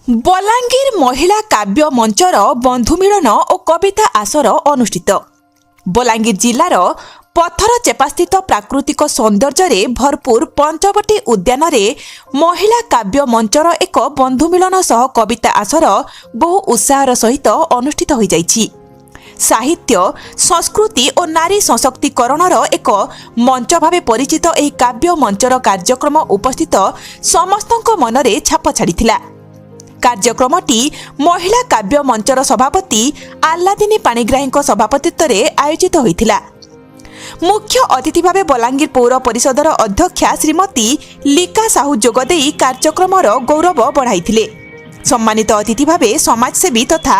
बलांगीर महिला काव्य मंचर बंधुमिलन और कविता आसर अनुष्ठित। बलांगीर जिलार पथर चेपास्थित प्राकृतिक सौंदर्य भरपूर पंचवटी उद्यान महिला काव्य मंचर एक बंधुमिलन सह कविता आसर बहु उत्साहर सहित अनुष्ठित हो जाइछि। साहित्य संस्कृति और नारी सशक्तिकरणर एक मंच भाव परिचित यह काव्य मंचर कार्यक्रम उपस्थित समस्तक मनरे छाप छाड़िथिला। कार्यक्रमटी महिला काव्य मंचर सभापति आल्लादिनी पाणिग्राही सभापतित्व आयोजित होइथिला। मुख्य अतिथि भाव बलांगीर पौर परिषदर अध्यक्षा श्रीमती लिका साहू जोगदेई कार्यक्रमर गौरव बढ़ाइथिले। सम्मानित अतिथि भाव समाजसेवी तथा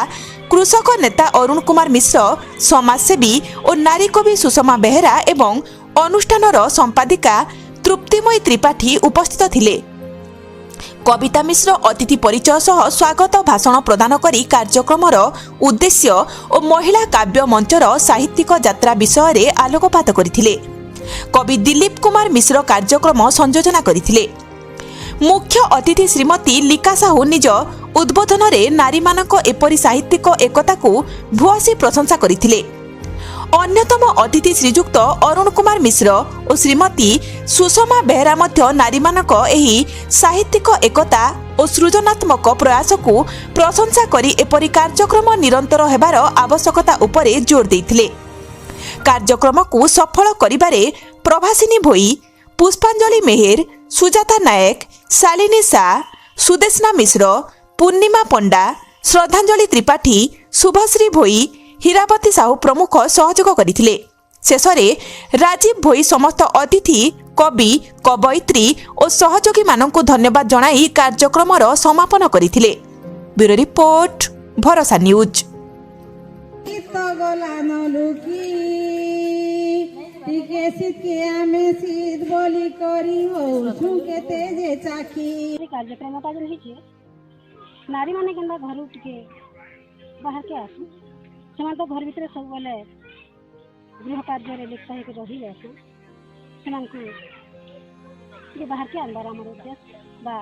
कृषक नेता अरुण कुमार मिश्र, समाजसेवी और नारी कवि सुषमा बेहेरा एवं अनुष्ठानर संपादिका तृप्तिमयी त्रिपाठी उपस्थित थिले। कविता मिश्र अतिथि परिचय सह स्वागत भाषण प्रदान करी कार्यक्रमर उद्देश्य और महिला काव्य मंचर साहित्यिक यात्रा विषय रे आलोकपात करथिले। कवि दिलीप कुमार मिश्र कार्यक्रम संयोजना करथिले। मुख्य अतिथि श्रीमती लिका साहू निज उद्बोधन रे नारी मानक एपरि साहित्यिक एकता को भुआसी प्रशंसा करथिले। अन्यतम अतिथि श्रीजुक्त अरुण कुमार मिश्र और श्रीमती सुषमा बेहेरा मध्य नारी मानक एही साहित्यिक एकता और सृजनात्मक प्रयास को प्रशंसा करी एपरि कार्यक्रम निरंतर हेबार आवश्यकता उपरे जोर देथिले। कार्यक्रम को सफल करिबारे प्रभासिनी भोई, पुष्पांजलि मेहेर, सुजाता नायक, शालिनी शाह, सुदेशना मिश्र, पूर्णिमा पंडा, श्रद्धांजलि त्रिपाठी, शुभश्री भोई, हीरावती साहू प्रमुख सहयोग करथिले। शेषरे राजीव भोई समस्त अतिथि कवि कवयित्री और सहयोगी माननकु धन्यवाद जणाई कार्यक्रमर समापन करथिले। ब्यूरो रिपोर्ट, भरोसा न्यूज। कार्यक्रमटा रही नारी माने केनता घर टिके बाहर के आसु से तो घर भितर सब बेले गृह कार्य लिप्त होकर रही जासु से बाहर के आनबार आम उद्देश्य बा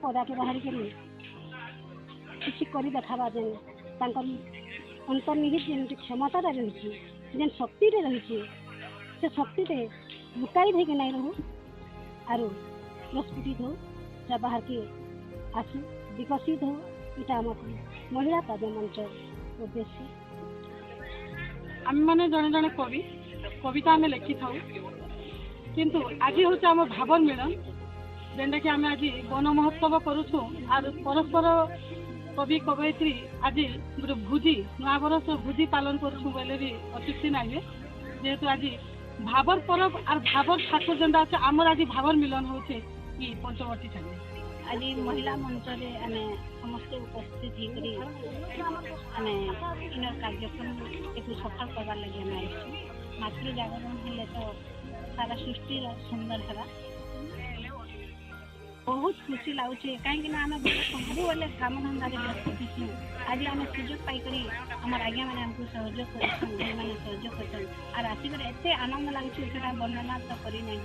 पदा के बाहर किसी कर देखा जेन अंतर्निहित जेन क्षमता रही जेन शक्ति रही से शक्ति लुकाई धोके नहीं रहू आरु प्रस्फुटित हो या बाहर के आसु विकसित हो। इटा महिला काव्य मंच उद्देश्य आम मैंने जड़े जड़े कवि कविता आम लिखि था किंतु आज हूँ आम भावर मिलन जेनटा कि आम आज वन महोत्सव करुचु आर परस्पर कवि कवयित्री आज गोटे भोजी नुआ बरस भोजी पालन करुचु बोले भी अत्युक्ति नहीं जेहेतु आज भावर परब आर भावर ठाकुर जेनटा अच्छे आमर आज भावर मिलन होचे कि पंचवटी ठाकुर आज महिला मंच आम समस्ते उपस्थित होकर इन कार्यक्रम एक सफल करवार लगे आम आई मातृ जागरण हेले तो सारा सृष्टि सुंदर है बहुत खुशी लगुचे कहीं आम सब बेले काम धंदा व्यस्त थी आज आम सुजोग पाई आम आज्ञा मैंने आमको सहयोग कर सहयोग कर आसिक एत आनंद लगुच वर्णना तो करना।